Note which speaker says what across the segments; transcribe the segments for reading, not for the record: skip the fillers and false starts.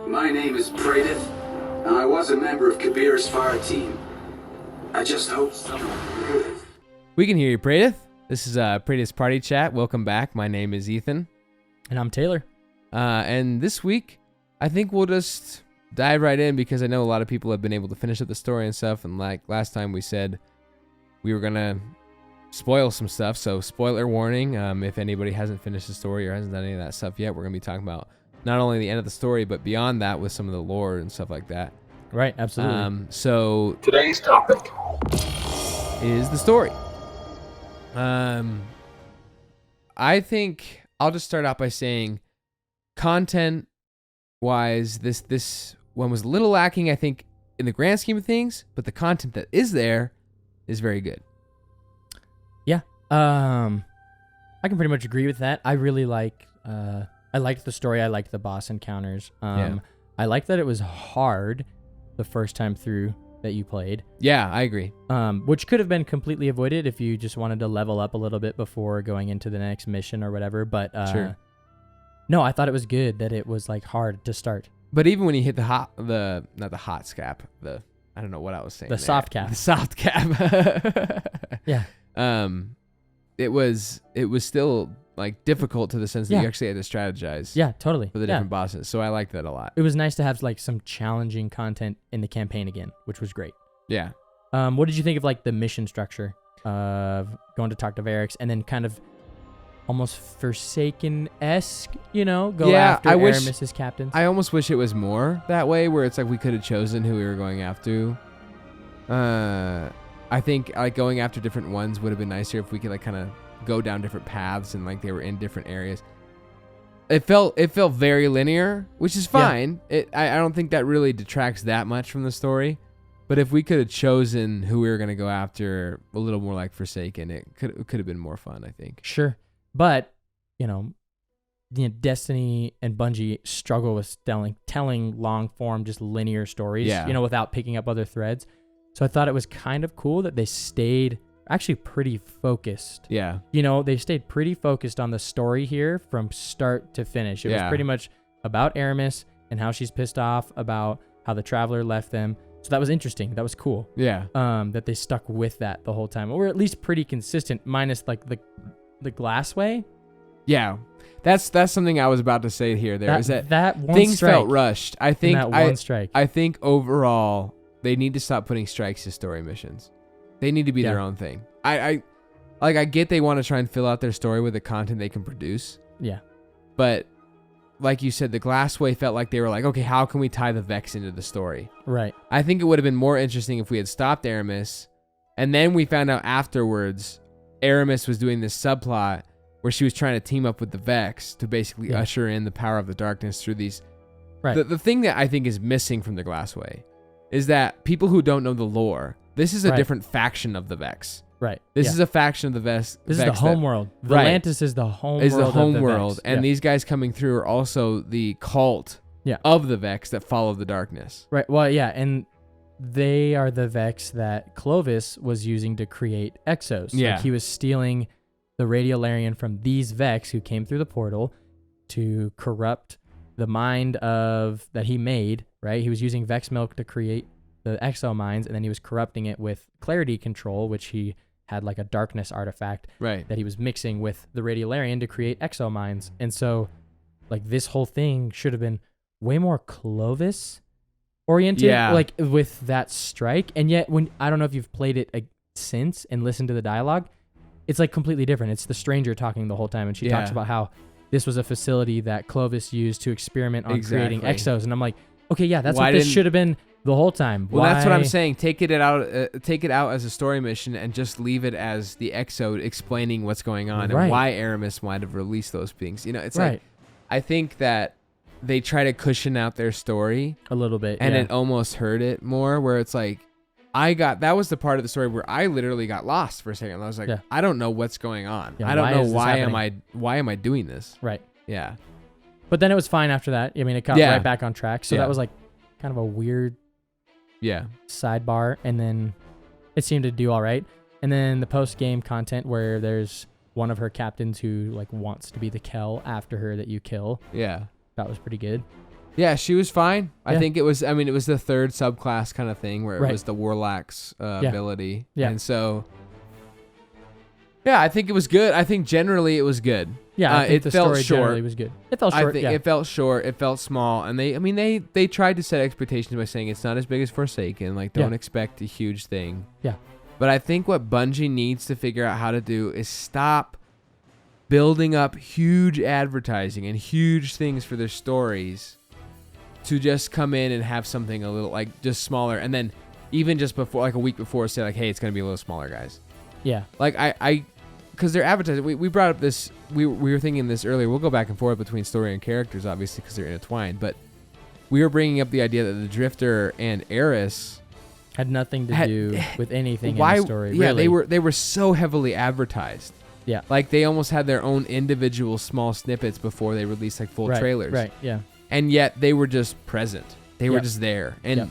Speaker 1: My name is Praedyth, and I was a member of Kabir's fire team. I just hope someone good.
Speaker 2: We can hear you, Praedyth. This is Praedyth's Party Chat. Welcome back. My name is Ethan.
Speaker 3: And I'm Taylor.
Speaker 2: And this week, I think we'll just dive right in because I know a lot of people have been able to finish up the story and stuff. And like last time we said we were going to spoil some stuff. So spoiler warning, if anybody hasn't finished the story or hasn't done any of that stuff yet, we're going to be talking about not only the end of the story, but beyond that with some of the lore and stuff like that.
Speaker 3: Right, absolutely.
Speaker 2: So
Speaker 1: Today's topic
Speaker 2: is the story. I think I'll just start out by saying content wise, this one was a little lacking, I think, in the grand scheme of things, but the content that is there is very good.
Speaker 3: Yeah. I can pretty much agree with that. I really I liked the story. I liked the boss encounters. I liked that it was hard the first time through that you played.
Speaker 2: Yeah, I agree.
Speaker 3: Which could have been completely avoided if you just wanted to level up a little bit before going into the next mission or whatever. But
Speaker 2: Sure.
Speaker 3: No, I thought it was good that it was like hard to start.
Speaker 2: But even when you hit I don't know what I was saying.
Speaker 3: The soft cap.
Speaker 2: The soft cap.
Speaker 3: Yeah.
Speaker 2: It was still like difficult to the sense that you actually had to strategize.
Speaker 3: Yeah, totally.
Speaker 2: For the different bosses. So I liked that a lot.
Speaker 3: It was nice to have like some challenging content in the campaign again, which was great.
Speaker 2: Yeah.
Speaker 3: What did you think of like the mission structure of going to talk to Varix and then kind of almost Forsaken-esque, go after Aramis's captains?
Speaker 2: I almost wish it was more that way, where it's like we could have chosen who we were going after. I think like going after different ones would have been nicer if we could like kind of go down different paths and like they were in different areas. It felt very linear, which is fine. Yeah. I don't think that really detracts that much from the story. But if we could have chosen who we were going to go after a little more like Forsaken, it could have been more fun, I think.
Speaker 3: Sure. But, Destiny and Bungie struggle with telling long form, just linear stories, without picking up other threads. So I thought it was kind of cool that they stayed actually pretty focused.
Speaker 2: Yeah.
Speaker 3: They stayed pretty focused on the story here from start to finish. It was pretty much about Aramis and how she's pissed off about how the Traveler left them. So that was interesting. That was cool.
Speaker 2: Yeah.
Speaker 3: That they stuck with that the whole time, or at least pretty consistent, minus like the Glassway.
Speaker 2: Yeah. That's something I was about to say here.
Speaker 3: That one
Speaker 2: things
Speaker 3: strike,
Speaker 2: felt rushed. I think
Speaker 3: that one strike.
Speaker 2: I think overall they need to stop putting strikes as story missions. They need to be their own thing. I get they want to try and fill out their story with the content they can produce.
Speaker 3: Yeah.
Speaker 2: But like you said, the Glassway felt like they were like, okay, how can we tie the Vex into the story?
Speaker 3: Right.
Speaker 2: I think it would have been more interesting if we had stopped Aramis and then we found out afterwards Aramis was doing this subplot where she was trying to team up with the Vex to basically usher in the power of the darkness through these.
Speaker 3: Right.
Speaker 2: The thing that I think is missing from the Glassway is that people who don't know the lore, this is a different faction of the Vex.
Speaker 3: Right.
Speaker 2: This is a faction of the Vex.
Speaker 3: This is the homeworld. Volantis is the homeworld.
Speaker 2: Is the homeworld.
Speaker 3: Vex.
Speaker 2: And these guys coming through are also the cult of the Vex that follow the darkness.
Speaker 3: Right. Well, yeah. And they are the Vex that Clovis was using to create Exos.
Speaker 2: Yeah.
Speaker 3: Like he was stealing the Radiolarian from these Vex who came through the portal to corrupt the mind that he made, right? He was using Vex milk to create the exo minds, and then he was corrupting it with clarity control, which he had like a darkness artifact that he was mixing with the Radiolarian to create exo minds. And so like this whole thing should have been way more Clovis oriented, like with that strike. And yet I don't know if you've played it since and listened to the dialogue, it's like completely different. It's the stranger talking the whole time. And she talks about how this was a facility that Clovis used to experiment on creating exos. And I'm like, okay, yeah, that's what this should have been the whole time.
Speaker 2: Well, that's what I'm saying. Take it out as a story mission and just leave it as the exo explaining what's going on and why Aramis might have released those things. It's like, I think that they try to cushion out their story
Speaker 3: a little bit,
Speaker 2: and it almost hurt it more, where it's like, that was the part of the story where I literally got lost for a second. I was like, I don't know what's going on. I don't know why am I doing this?
Speaker 3: Right.
Speaker 2: Yeah.
Speaker 3: But then it was fine after that. I mean, it got right back on track. So that was like kind of a weird sidebar, and then it seemed to do all right. And then the post-game content where there's one of her captains who like wants to be the Kel after her that you kill.
Speaker 2: Yeah.
Speaker 3: That was pretty good.
Speaker 2: Yeah, she was fine. I
Speaker 3: Yeah.
Speaker 2: think it was. I mean, it was the third subclass kind of thing where it
Speaker 3: Right.
Speaker 2: was the Warlock's
Speaker 3: Yeah.
Speaker 2: ability,
Speaker 3: Yeah.
Speaker 2: and so. Yeah, I think it was good. I think generally it was good.
Speaker 3: Yeah, I think
Speaker 2: it
Speaker 3: the
Speaker 2: felt
Speaker 3: story
Speaker 2: short.
Speaker 3: generally was good. It felt short.
Speaker 2: I think
Speaker 3: Yeah.
Speaker 2: it felt short. It felt small, and they tried to set expectations by saying it's not as big as Forsaken. Like, don't
Speaker 3: Yeah.
Speaker 2: expect a huge thing.
Speaker 3: Yeah.
Speaker 2: But I think what Bungie needs to figure out how to do is stop building up huge advertising and huge things for their stories to just come in and have something a little like just smaller, and then even just before, like a week before, say like, hey, it's gonna be a little smaller, guys.
Speaker 3: Yeah.
Speaker 2: Like I because they're advertising. We brought up this. We were thinking this earlier. We'll go back and forth between story and characters, obviously, because they're intertwined. But we were bringing up the idea that the Drifter and Eris
Speaker 3: Had nothing to
Speaker 2: Had-
Speaker 3: do with anything
Speaker 2: why?
Speaker 3: in the story.
Speaker 2: Yeah,
Speaker 3: really.
Speaker 2: they were so heavily advertised.
Speaker 3: Yeah.
Speaker 2: Like they almost had their own individual small snippets before they released like full
Speaker 3: right,
Speaker 2: trailers.
Speaker 3: Right. Yeah.
Speaker 2: And yet they were just present. They were
Speaker 3: Yep.
Speaker 2: just there. And
Speaker 3: Yep.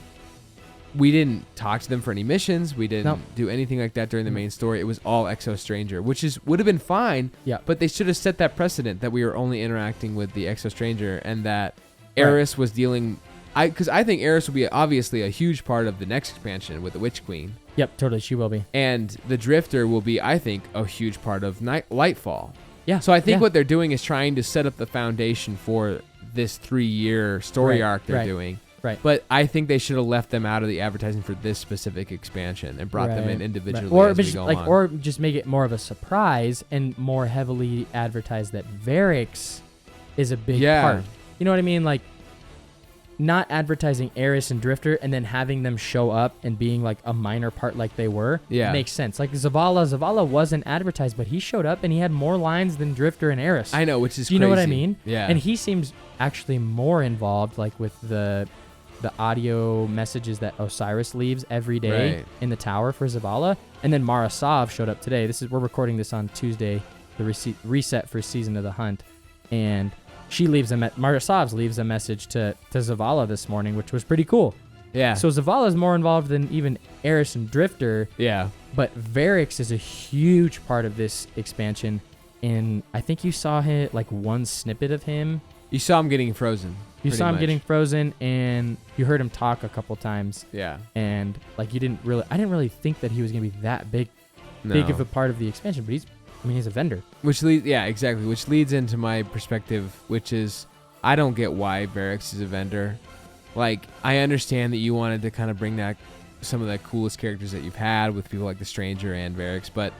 Speaker 2: we didn't talk to them for any missions. We didn't
Speaker 3: Nope.
Speaker 2: do anything like that during the
Speaker 3: Mm.
Speaker 2: main story. It was all Exo Stranger, which would have been fine.
Speaker 3: Yeah.
Speaker 2: But they should have set that precedent that we were only interacting with the Exo Stranger and that
Speaker 3: Right.
Speaker 2: Eris was dealing. Because I think Eris will be obviously a huge part of the next expansion with the Witch Queen.
Speaker 3: Yep. Totally. She will be.
Speaker 2: And the Drifter will be, I think, a huge part of Lightfall.
Speaker 3: Yeah.
Speaker 2: So I think
Speaker 3: yeah.
Speaker 2: what they're doing is trying to set up the foundation for this 3-year story
Speaker 3: Right,
Speaker 2: arc they're
Speaker 3: right,
Speaker 2: doing.
Speaker 3: right.
Speaker 2: But I think they should have left them out of the advertising for this specific expansion and brought them in
Speaker 3: Right,
Speaker 2: individually
Speaker 3: Or
Speaker 2: as we
Speaker 3: just
Speaker 2: go
Speaker 3: like,
Speaker 2: along.
Speaker 3: or just make it more of a surprise and more heavily advertise that Varix is a big
Speaker 2: Yeah.
Speaker 3: part. You know what I mean? Like, not advertising Eris and Drifter and then having them show up and being like a minor part like they were.
Speaker 2: Yeah.
Speaker 3: Makes sense. Like Zavala wasn't advertised, but he showed up and he had more lines than Drifter and Eris.
Speaker 2: I know, which is
Speaker 3: Do you know what I
Speaker 2: crazy.
Speaker 3: mean?
Speaker 2: Yeah.
Speaker 3: And he seems actually more involved, like with the audio messages that Osiris leaves every day
Speaker 2: Right.
Speaker 3: in the tower for Zavala. And then Mara Sov showed up today. We're recording this on Tuesday, the reset for Season of the Hunt, and she leaves Mara Sov leaves a message to Zavala this morning, which was pretty cool.
Speaker 2: yeah.
Speaker 3: So Zavala's more involved than even Eris and Drifter,
Speaker 2: yeah.
Speaker 3: but Varix is a huge part of this expansion. And I think you saw him, like one snippet of him.
Speaker 2: You saw him getting frozen.
Speaker 3: You
Speaker 2: pretty
Speaker 3: saw him
Speaker 2: much.
Speaker 3: getting frozen, and you heard him talk a couple times.
Speaker 2: Yeah.
Speaker 3: And like I didn't really think that he was gonna be that big
Speaker 2: No.
Speaker 3: of a part of the expansion. But he's a vendor.
Speaker 2: Which leads, yeah, exactly. Which leads into my perspective, which is, I don't get why Varix is a vendor. Like, I understand that you wanted to kind of bring back some of the coolest characters that you've had with people like the Stranger and Varix, but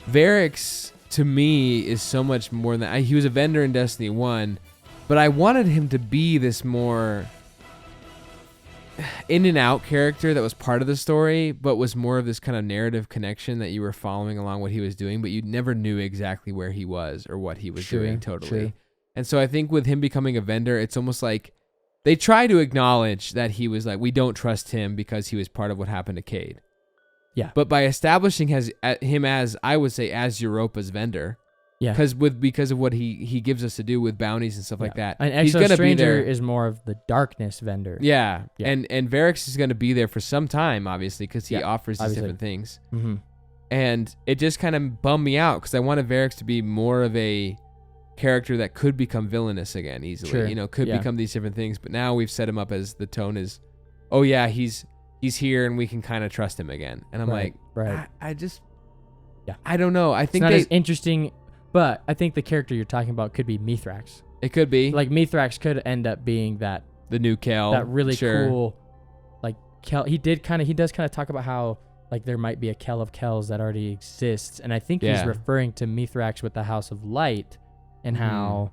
Speaker 2: Varix to me is so much more than he was a vendor in Destiny 1, but I wanted him to be this more in and out character that was part of the story, but was more of this kind of narrative connection that you were following along what he was doing, but you never knew exactly where he was or what he was doing totally.
Speaker 3: Sure.
Speaker 2: And so I think with him becoming a vendor, it's almost like they try to acknowledge that he was like, we don't trust him because he was part of what happened to Cade.
Speaker 3: Yeah.
Speaker 2: But by establishing him as, I would say, as Europa's vendor,
Speaker 3: Yeah.
Speaker 2: because of what he gives us to do with bounties and stuff like that,
Speaker 3: An
Speaker 2: he's
Speaker 3: Exo
Speaker 2: gonna be
Speaker 3: Stranger
Speaker 2: there.
Speaker 3: is more of the darkness vendor.
Speaker 2: Yeah.
Speaker 3: Yeah.
Speaker 2: And Varix is going to be there for some time, obviously, because he
Speaker 3: Yeah,
Speaker 2: offers these
Speaker 3: obviously.
Speaker 2: different things.
Speaker 3: Mm-hmm.
Speaker 2: And it just kind of bummed me out because I wanted Varix to be more of a character that could become villainous again easily.
Speaker 3: Sure.
Speaker 2: You know, could
Speaker 3: Yeah.
Speaker 2: become these different things. But now we've set him up as the tone is, oh yeah, he's here and we can kind of trust him again. And I'm like,
Speaker 3: right.
Speaker 2: I just,
Speaker 3: Yeah.
Speaker 2: I don't know. I
Speaker 3: It's
Speaker 2: think
Speaker 3: not as interesting, but I think the character you're talking about could be Mithrax.
Speaker 2: it could be
Speaker 3: Like Mithrax could end up being that
Speaker 2: the new Kel.
Speaker 3: that really
Speaker 2: sure.
Speaker 3: cool, like Kel. He does kind of talk about how like there might be a Kel of Kels that already exists, and I think he's
Speaker 2: Yeah.
Speaker 3: referring to Mithrax with the House of Light, and how,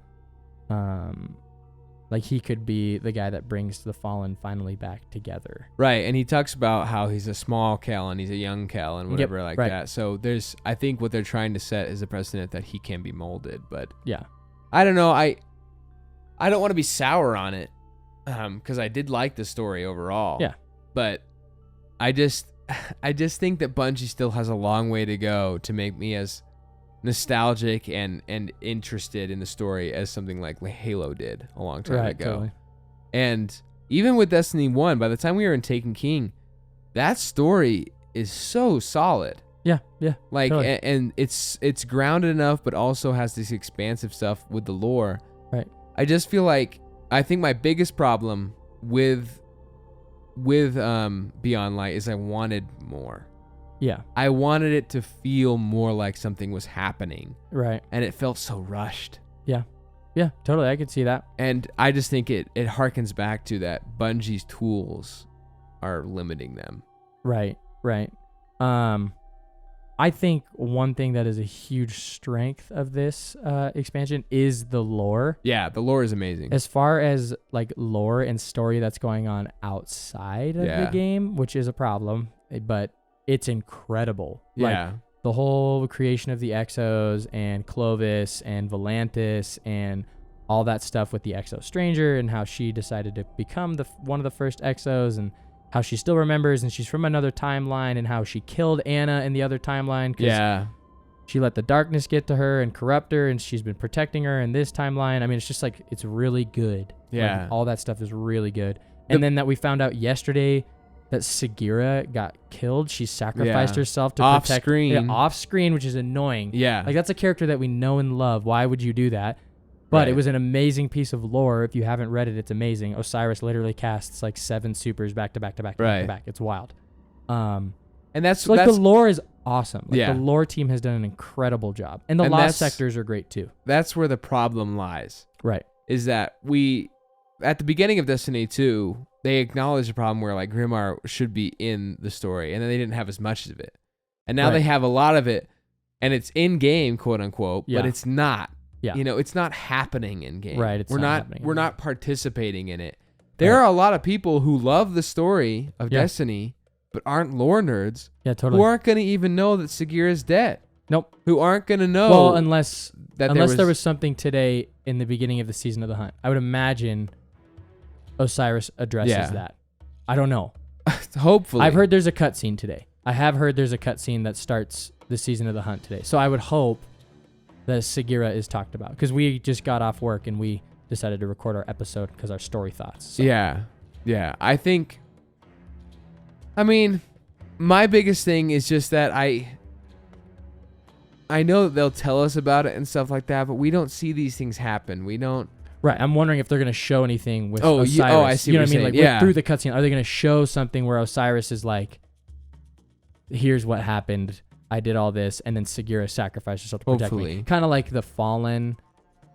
Speaker 3: like he could be the guy that brings the Fallen finally back together.
Speaker 2: Right, and he talks about how he's a small Kel and he's a young Kel and whatever like
Speaker 3: right.
Speaker 2: that. So I think what they're trying to set is a precedent that he can be molded. But
Speaker 3: Yeah,
Speaker 2: I don't know. I don't want to be sour on it, because I did like the story overall.
Speaker 3: Yeah.
Speaker 2: But I just think that Bungie still has a long way to go to make me as nostalgic and interested in the story as something like Halo did a long time ago.
Speaker 3: Totally.
Speaker 2: And even with Destiny 1, by the time we were in Taken King, that story is so solid.
Speaker 3: Yeah,
Speaker 2: Like,
Speaker 3: totally.
Speaker 2: and it's grounded enough, but also has this expansive stuff with the lore.
Speaker 3: Right.
Speaker 2: I just feel like I think my biggest problem with Beyond Light is I wanted more.
Speaker 3: Yeah.
Speaker 2: I wanted it to feel more like something was happening.
Speaker 3: Right.
Speaker 2: And it felt so rushed.
Speaker 3: Yeah. Yeah, totally. I could see that.
Speaker 2: And I just think it harkens back to that Bungie's tools are limiting them.
Speaker 3: Right. I think one thing that is a huge strength of this expansion is the lore.
Speaker 2: Yeah, the lore is amazing.
Speaker 3: As far as like lore and story that's going on outside of the game, which is a problem, but it's incredible.
Speaker 2: Yeah.
Speaker 3: Like the whole creation of the Exos and Clovis and Volantis and all that stuff with the Exo Stranger and how she decided to become one of the first Exos and how she still remembers and she's from another timeline and how she killed Anna in the other timeline.
Speaker 2: Yeah.
Speaker 3: She let the darkness get to her and corrupt her, and she's been protecting her in this timeline. I mean, it's just like, it's really good.
Speaker 2: Yeah.
Speaker 3: Like, all that stuff is really good. And then that we found out yesterday that Sagira got killed. She sacrificed herself to
Speaker 2: off
Speaker 3: protect
Speaker 2: screen.
Speaker 3: Yeah, off screen, which is annoying.
Speaker 2: Yeah.
Speaker 3: Like, that's a character that we know and love. Why would you do that? But it was an amazing piece of lore. If you haven't read it, it's amazing. Osiris literally casts like 7 supers back to back to back to back to back. It's wild.
Speaker 2: And that's
Speaker 3: so like the lore is awesome. Like the lore team has done an incredible job. And the lost sectors are great too.
Speaker 2: That's where the problem lies.
Speaker 3: Right.
Speaker 2: Is that at the beginning of Destiny 2, they acknowledged the problem where like Grimar should be in the story, and then they didn't have as much of it. And now they have a lot of it, and it's in game, quote unquote, but it's not.
Speaker 3: Yeah.
Speaker 2: You know, it's not happening in game.
Speaker 3: Right.
Speaker 2: We're not participating in it. There are a lot of people who love the story of Destiny, but aren't lore nerds.
Speaker 3: Yeah, totally.
Speaker 2: Who aren't going to even know that Sagira is dead.
Speaker 3: Nope.
Speaker 2: Who aren't going to know.
Speaker 3: Well, unless
Speaker 2: there was something
Speaker 3: today in the beginning of the season of the hunt. I would imagine Osiris addresses that. I don't know.
Speaker 2: Hopefully.
Speaker 3: I've heard there's a cutscene today. I have heard there's a cutscene that starts the season of the hunt today. So I would hope that Sagira is talked about, because we just got off work and we decided to record our episode because our story thoughts. So.
Speaker 2: Yeah. I mean, my biggest thing is just that I know that they'll tell us about it and stuff like that, but we don't see these things happen. We don't.
Speaker 3: Right. I'm wondering if they're going to show anything with Osiris.
Speaker 2: I see.
Speaker 3: You know
Speaker 2: what
Speaker 3: I mean?
Speaker 2: saying.
Speaker 3: Like through the cutscene, are they going to show something where Osiris is like, here's what happened. I did all this, and then Sagira sacrificed herself to protect me. Kind of like the Fallen.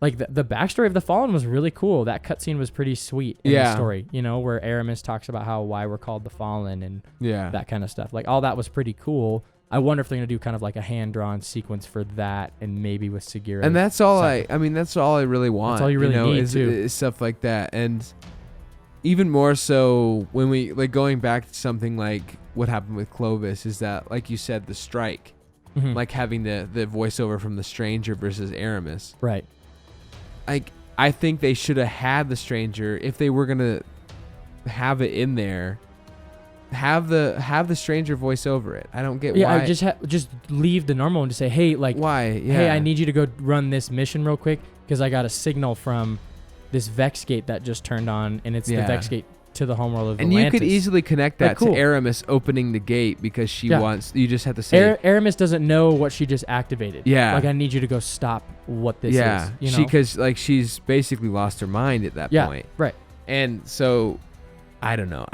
Speaker 3: Like the backstory of the Fallen was really cool. That cutscene was pretty sweet in the story, you know, where Aramis talks about why we're called the Fallen and that kind of stuff. Like all that was pretty cool. I wonder if they're gonna do kind of like a hand-drawn sequence for that, and maybe with Sagira.
Speaker 2: And that's all that's all I really want.
Speaker 3: That's all you really need too.
Speaker 2: Is stuff like that, and even more so when we like going back to something like what happened with Clovis is that, like you said, the strike, like having the voiceover from the Stranger versus Aramis.
Speaker 3: Right.
Speaker 2: Like I think they should have had the Stranger if they were gonna have it in there. Have the Stranger voice over it. I don't get why.
Speaker 3: Yeah, just leave the normal one to say, hey, like,
Speaker 2: why? Yeah.
Speaker 3: Hey, I need you to go run this mission real quick because I got a signal from this Vex gate that just turned on, and it's the Vex gate to the homeworld of Volantis.
Speaker 2: And you could easily connect that
Speaker 3: cool.
Speaker 2: to Aramis opening the gate because she wants. You just have to say.
Speaker 3: Aramis doesn't know what she just activated.
Speaker 2: Yeah.
Speaker 3: Like I need you to go stop what this is. You know?
Speaker 2: Because like she's basically lost her mind at that point.
Speaker 3: Right.
Speaker 2: And so, I don't know.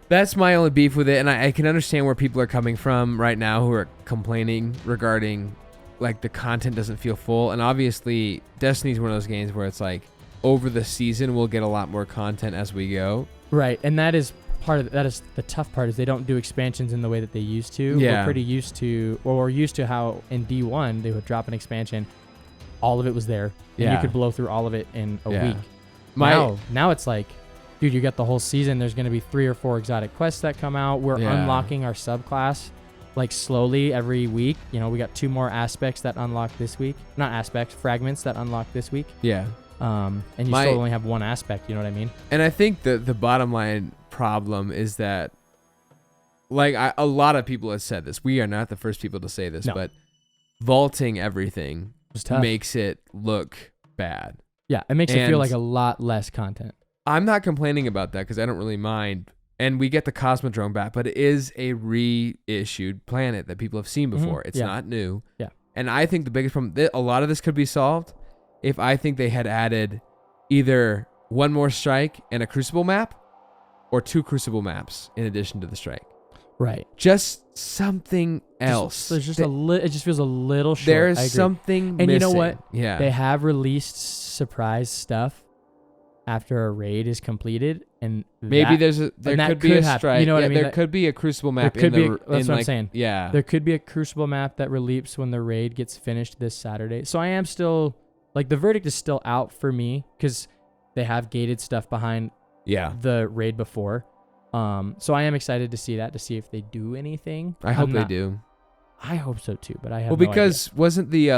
Speaker 2: That's my only beef with it, and I can understand where people are coming from right now who are complaining regarding like the content doesn't feel full. And obviously, Destiny's one of those games where it's like over the season we'll get a lot more content as we go.
Speaker 3: Right, and that is the tough part is they don't do expansions in the way that they used to.
Speaker 2: Yeah.
Speaker 3: We're used to how in D1 they would drop an expansion, all of it was there, and you could blow through all of it in a week. Now it's like, dude, you got the whole season. There's going to be 3 or 4 exotic quests that come out. We're unlocking our subclass like slowly every week. You know, we got 2 more aspects that unlock this week. Not aspects, fragments that unlock this week.
Speaker 2: Yeah.
Speaker 3: And you still only have 1 aspect, you know what I mean?
Speaker 2: And I think the bottom line problem is that like a lot of people have said this. We are not the first people to say this, but vaulting everything makes it look bad.
Speaker 3: Yeah, it makes it feel like a lot less content.
Speaker 2: I'm not complaining about that because I don't really mind. And we get the Cosmodrome back, but it is a reissued planet that people have seen before. It's not new.
Speaker 3: Yeah.
Speaker 2: And I think the biggest problem, a lot of this could be solved if I think they had added either one more strike and a Crucible map, or 2 Crucible maps in addition to the strike.
Speaker 3: Right.
Speaker 2: Just something else.
Speaker 3: There's just it just feels a little short.
Speaker 2: There's
Speaker 3: I agree.
Speaker 2: something
Speaker 3: And
Speaker 2: missing.
Speaker 3: you know what?
Speaker 2: Yeah.
Speaker 3: They have released surprise stuff after a raid is completed, and
Speaker 2: Maybe
Speaker 3: that
Speaker 2: there
Speaker 3: that
Speaker 2: could be a
Speaker 3: happen.
Speaker 2: strike.
Speaker 3: You know what I mean?
Speaker 2: There
Speaker 3: That-
Speaker 2: could be a Crucible map.
Speaker 3: there could be. That's
Speaker 2: in
Speaker 3: what I'm saying.
Speaker 2: Yeah.
Speaker 3: There could be a Crucible map that releases when the raid gets finished this Saturday. So I am still like the verdict is still out for me because they have gated stuff behind
Speaker 2: Yeah.
Speaker 3: the raid before. So I am excited to see that, to see if they do anything.
Speaker 2: I hope
Speaker 3: I'm
Speaker 2: they
Speaker 3: not-
Speaker 2: do.
Speaker 3: I hope so too, but I have
Speaker 2: Well,
Speaker 3: no idea.
Speaker 2: because wasn't the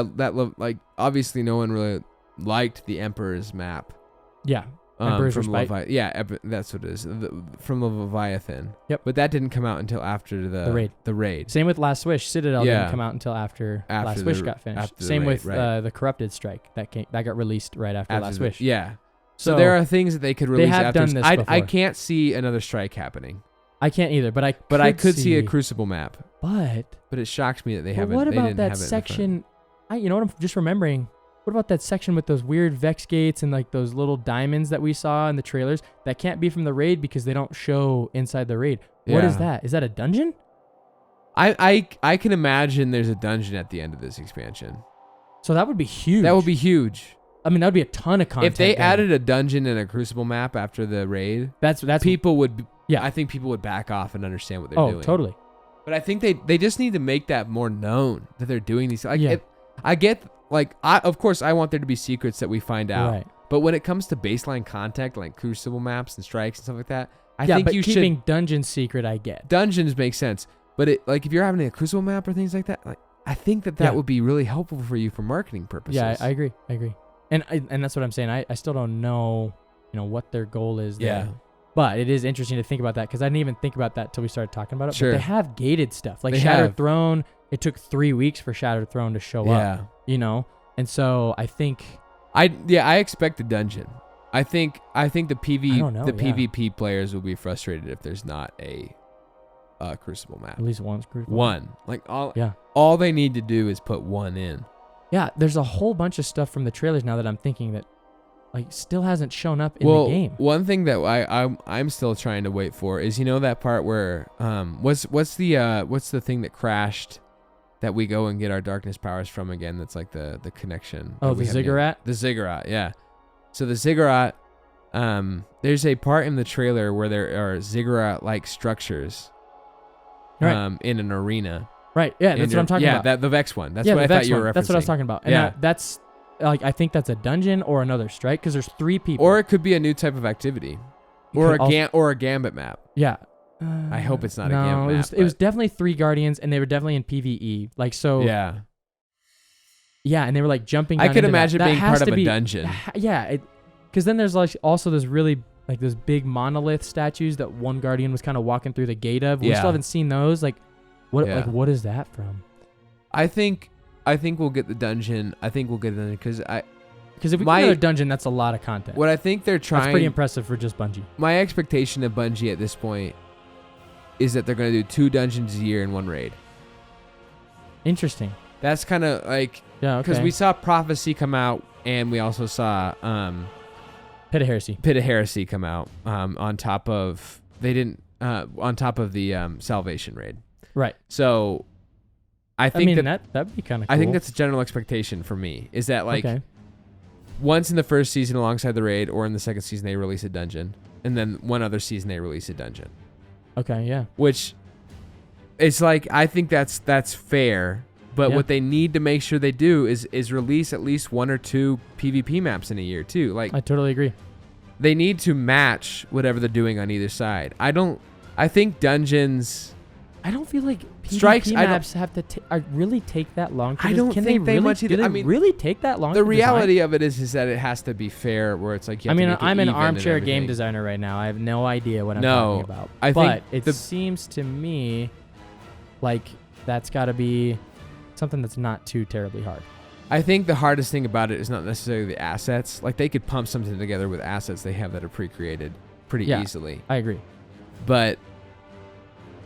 Speaker 2: like obviously no one really liked the Emperor's map.
Speaker 3: Yeah. Emperor's
Speaker 2: From
Speaker 3: Respite.
Speaker 2: that's what it is. From the Leviathan.
Speaker 3: Yep.
Speaker 2: But that didn't come out until after the
Speaker 3: raid.
Speaker 2: The raid.
Speaker 3: Same with Last Wish. Citadel
Speaker 2: Yeah.
Speaker 3: didn't come out until after Last
Speaker 2: the-
Speaker 3: Wish got finished.
Speaker 2: after the
Speaker 3: Same
Speaker 2: raid,
Speaker 3: with
Speaker 2: right.
Speaker 3: the Corrupted Strike that got released right after Last Wish.
Speaker 2: Yeah. So there are things that they could release
Speaker 3: have
Speaker 2: after.
Speaker 3: done this
Speaker 2: I
Speaker 3: before.
Speaker 2: can't see another strike happening.
Speaker 3: I can't either, but
Speaker 2: I could see a Crucible map.
Speaker 3: But
Speaker 2: It shocks me that they
Speaker 3: But
Speaker 2: haven't.
Speaker 3: what
Speaker 2: they
Speaker 3: about
Speaker 2: didn't
Speaker 3: that
Speaker 2: have it in the front.
Speaker 3: section? You know what I'm just remembering? What about that section with those weird Vex gates and like those little diamonds that we saw in the trailers? That can't be from the raid because they don't show inside the raid. What is
Speaker 2: Yeah.
Speaker 3: that? Is that a dungeon?
Speaker 2: I can imagine there's a dungeon at the end of this expansion.
Speaker 3: So that would be huge.
Speaker 2: That would be huge.
Speaker 3: I mean, that would be a ton of content.
Speaker 2: If they
Speaker 3: then.
Speaker 2: added a dungeon and a Crucible map after the raid,
Speaker 3: that's
Speaker 2: people would.
Speaker 3: Yeah.
Speaker 2: I think people would back off and understand what they're doing.
Speaker 3: Oh, totally.
Speaker 2: But I think they just need to make that more known that they're doing these. Like,
Speaker 3: Yeah.
Speaker 2: I get of course I want there to be secrets that we find out.
Speaker 3: Right.
Speaker 2: But when it comes to baseline content like Crucible maps and strikes and stuff like that, I
Speaker 3: Yeah,
Speaker 2: think
Speaker 3: but
Speaker 2: you
Speaker 3: keeping
Speaker 2: should.
Speaker 3: dungeon secret, I get.
Speaker 2: Dungeons make sense, but if you're having a Crucible map or things like that, like I think that
Speaker 3: Yeah.
Speaker 2: would be really helpful for you for marketing purposes.
Speaker 3: Yeah, I agree. And that's what I'm saying. I still don't know, what their goal is there.
Speaker 2: Yeah.
Speaker 3: But it is interesting to think about that because I didn't even think about that till we started talking about it.
Speaker 2: Sure.
Speaker 3: But they have gated stuff. Like
Speaker 2: They
Speaker 3: Shattered
Speaker 2: have.
Speaker 3: Throne, it took 3 weeks for Shattered Throne to show up. And so I think
Speaker 2: I expect a dungeon. I think the
Speaker 3: I don't know, yeah.
Speaker 2: PvP players will be frustrated if there's not a Crucible map.
Speaker 3: at least one's Crucible.
Speaker 2: One. Like all they need to do is put one in.
Speaker 3: Yeah, there's a whole bunch of stuff from the trailers now that I'm thinking that like still hasn't shown up in
Speaker 2: Well,
Speaker 3: the game.
Speaker 2: one thing that I'm still trying to wait for is that part where what's the thing that crashed that we go and get our darkness powers from again? That's like the connection.
Speaker 3: Oh,
Speaker 2: that we
Speaker 3: the
Speaker 2: have again.
Speaker 3: ziggurat?
Speaker 2: The ziggurat, yeah. So the ziggurat, there's a part in the trailer where there are ziggurat-like structures,
Speaker 3: Right.
Speaker 2: in an arena.
Speaker 3: Right. Yeah, that's what I'm talking about.
Speaker 2: Yeah, the Vex one. That's
Speaker 3: yeah,
Speaker 2: what
Speaker 3: the
Speaker 2: I
Speaker 3: Vex
Speaker 2: thought you were
Speaker 3: one.
Speaker 2: referencing.
Speaker 3: That's what I was talking about. And
Speaker 2: Yeah.
Speaker 3: that's like I think that's a dungeon or another strike because there's 3 people.
Speaker 2: Or it could be a new type of activity, or
Speaker 3: could
Speaker 2: a gambit map.
Speaker 3: Yeah.
Speaker 2: I hope it's not a
Speaker 3: no,
Speaker 2: gambit map.
Speaker 3: it was definitely 3 guardians and they were definitely in PvE. Like so.
Speaker 2: Yeah.
Speaker 3: Yeah, and they were like jumping.
Speaker 2: I
Speaker 3: down
Speaker 2: could
Speaker 3: into that.
Speaker 2: imagine
Speaker 3: That
Speaker 2: being
Speaker 3: has
Speaker 2: part of
Speaker 3: to
Speaker 2: a
Speaker 3: be-
Speaker 2: dungeon.
Speaker 3: Yeah, because then there's like also this really like those big monolith statues that one guardian was kind of walking through the gate of. We
Speaker 2: Yeah.
Speaker 3: still haven't seen those. Like, what?
Speaker 2: Yeah.
Speaker 3: Like, what is that from?
Speaker 2: I think we'll get the dungeon. Because
Speaker 3: Because if we
Speaker 2: My-
Speaker 3: get another dungeon, that's a lot of content.
Speaker 2: what I think they're trying.
Speaker 3: That's pretty impressive for just Bungie.
Speaker 2: My expectation of Bungie at this point is that they're going to do 2 dungeons a year in one raid.
Speaker 3: Interesting.
Speaker 2: That's kind of like
Speaker 3: Yeah,
Speaker 2: because
Speaker 3: okay.
Speaker 2: we saw Prophecy come out, and we also saw
Speaker 3: Pit of Heresy.
Speaker 2: Pit of Heresy come out on top of the Salvation raid.
Speaker 3: Right.
Speaker 2: So I think
Speaker 3: that'd be kind of cool.
Speaker 2: I think that's a general expectation for me is that like
Speaker 3: okay.
Speaker 2: once in the first season alongside the raid or in the second season they release a dungeon, and then one other season they release a dungeon.
Speaker 3: Okay, yeah.
Speaker 2: Which it's like I think that's fair, but
Speaker 3: Yeah.
Speaker 2: what they need to make sure they do is release at least 1 or 2 PvP maps in a year too. Like
Speaker 3: I totally agree.
Speaker 2: they need to match whatever they're doing on either side. I think dungeons.
Speaker 3: I don't feel like PvP
Speaker 2: Strikes, I don't-
Speaker 3: maps have to really take that long. To
Speaker 2: I don't
Speaker 3: can
Speaker 2: think they
Speaker 3: really,
Speaker 2: much either.
Speaker 3: Do they
Speaker 2: I mean,
Speaker 3: really take that long?
Speaker 2: The
Speaker 3: to design?
Speaker 2: reality of it is that it has to be fair, where it's like you
Speaker 3: I
Speaker 2: have to
Speaker 3: mean,
Speaker 2: make it
Speaker 3: I'm an
Speaker 2: even and
Speaker 3: armchair game
Speaker 2: everything.
Speaker 3: designer right now. I have no idea what I'm
Speaker 2: No,
Speaker 3: talking about.
Speaker 2: I
Speaker 3: but
Speaker 2: think
Speaker 3: it seems to me like that's got to be something that's not too terribly hard.
Speaker 2: I think the hardest thing about it is not necessarily the assets. Like they could pump something together with assets they have that are pre-created pretty
Speaker 3: Yeah.
Speaker 2: easily.
Speaker 3: I agree.
Speaker 2: But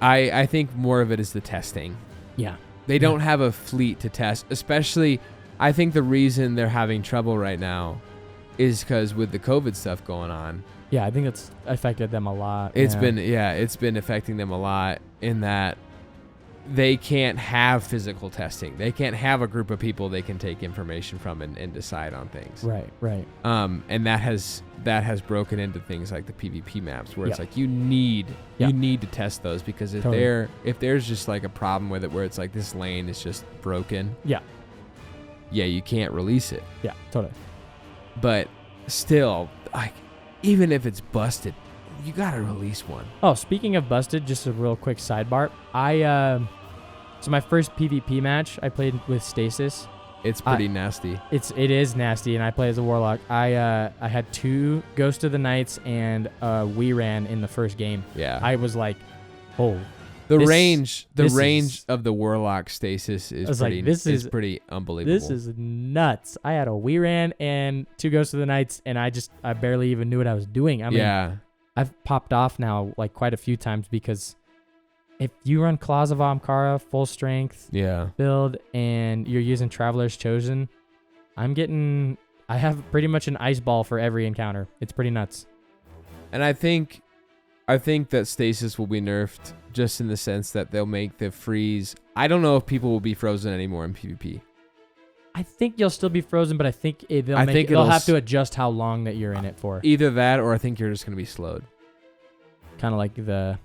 Speaker 2: I think more of it is the testing.
Speaker 3: Yeah.
Speaker 2: They don't have a fleet to test, especially I think the reason they're having trouble right now is because with the COVID stuff going on,
Speaker 3: Yeah, I think it's affected them a lot.
Speaker 2: it's been affecting them a lot in that they can't have physical testing. They can't have a group of people they can take information from and decide on things.
Speaker 3: Right.
Speaker 2: And that has broken into things like the PvP maps where it's
Speaker 3: Yep.
Speaker 2: like you need
Speaker 3: Yep.
Speaker 2: to test those, because if
Speaker 3: Totally.
Speaker 2: there's just like a problem with it where it's like this lane is just broken,
Speaker 3: Yeah,
Speaker 2: you can't release it.
Speaker 3: yeah, totally.
Speaker 2: But still, like, even if it's busted, you gotta release one.
Speaker 3: Oh, speaking of busted, just a real quick sidebar. So my first PvP match I played with Stasis.
Speaker 2: It's pretty nasty.
Speaker 3: It is nasty, and I play as a warlock. I had 2 Ghost of the Knights and we ran in the first game.
Speaker 2: Yeah.
Speaker 3: I was like, oh,
Speaker 2: the
Speaker 3: this-
Speaker 2: range
Speaker 3: this
Speaker 2: range
Speaker 3: is-
Speaker 2: of the warlock Stasis
Speaker 3: I
Speaker 2: is
Speaker 3: was like,
Speaker 2: pretty
Speaker 3: this is-
Speaker 2: pretty unbelievable.
Speaker 3: this is nuts. I had a we ran and 2 Ghost of the Knights, and I barely even knew what I was doing. I mean,
Speaker 2: yeah.
Speaker 3: I've popped off now like quite a few times because if you run Claws of Amkara full strength
Speaker 2: Yeah.
Speaker 3: build and you're using Traveler's Chosen, I have pretty much an ice ball for every encounter. It's pretty nuts.
Speaker 2: And I think that Stasis will be nerfed just in the sense that they'll make the freeze. I don't know if people will be frozen anymore in PvP.
Speaker 3: I think you'll still be frozen, but I think they'll
Speaker 2: it'll
Speaker 3: have to adjust how long that you're in it for.
Speaker 2: Either that, or I think you're just gonna be slowed.
Speaker 3: Kind of like the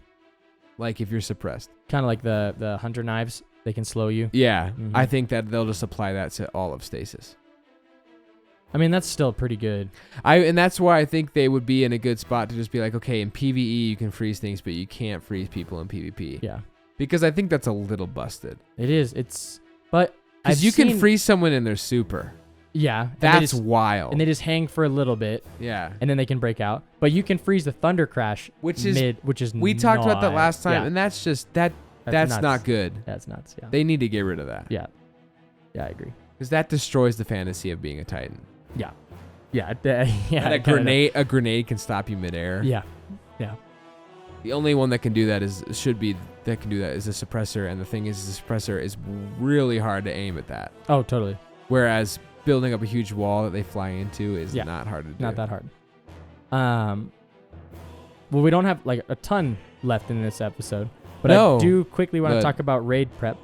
Speaker 2: Like if you're suppressed.
Speaker 3: the Hunter Knives, they can slow you.
Speaker 2: Yeah.
Speaker 3: Mhm.
Speaker 2: I think that they'll just apply that to all of Stasis.
Speaker 3: I mean, that's still pretty good.
Speaker 2: And that's why I think they would be in a good spot to just be like, okay, in PvE you can freeze things, but you can't freeze people in PvP.
Speaker 3: Yeah,
Speaker 2: Because I think that's a little busted.
Speaker 3: it is. But
Speaker 2: Because you can freeze someone in their super.
Speaker 3: Yeah, and
Speaker 2: That's wild.
Speaker 3: they just hang for a little bit,
Speaker 2: yeah.
Speaker 3: and then they can break out. But you can freeze the Thunder Crash, which is
Speaker 2: We talked about that last time,
Speaker 3: Yeah,
Speaker 2: and that's just that's
Speaker 3: nuts.
Speaker 2: not good.
Speaker 3: That's nuts. Yeah,
Speaker 2: They need to get rid of that.
Speaker 3: yeah, I agree.
Speaker 2: Because that destroys the fantasy of being a Titan.
Speaker 3: Yeah, yeah.
Speaker 2: And
Speaker 3: it kinda
Speaker 2: a grenade can stop you midair.
Speaker 3: does. Yeah,
Speaker 2: The only one that can do that is a suppressor, and the thing is, the suppressor is really hard to aim at that.
Speaker 3: oh, totally.
Speaker 2: Whereas building up a huge wall that they fly into is
Speaker 3: Yeah.
Speaker 2: not hard to do.
Speaker 3: Not that hard. Well, we don't have like a ton left in this episode, but
Speaker 2: No.
Speaker 3: I do quickly want to
Speaker 2: Good.
Speaker 3: talk about raid prep.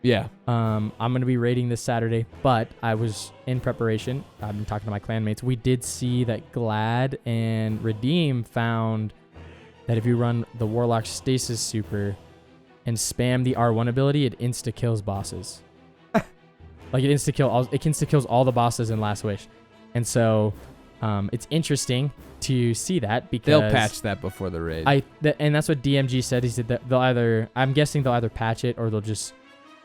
Speaker 2: Yeah.
Speaker 3: I'm going to be raiding this Saturday, but I was in preparation. I've been talking to my clanmates. We did see that Glad and Redeem found that if you run the Warlock Stasis Super and spam the R1 ability, it insta-kills bosses. Like it insta-kills all the bosses in Last Wish. And so it's interesting to see that because
Speaker 2: They'll patch that before the raid.
Speaker 3: and that's what DMG said. He said that I'm guessing they'll either patch it or they'll just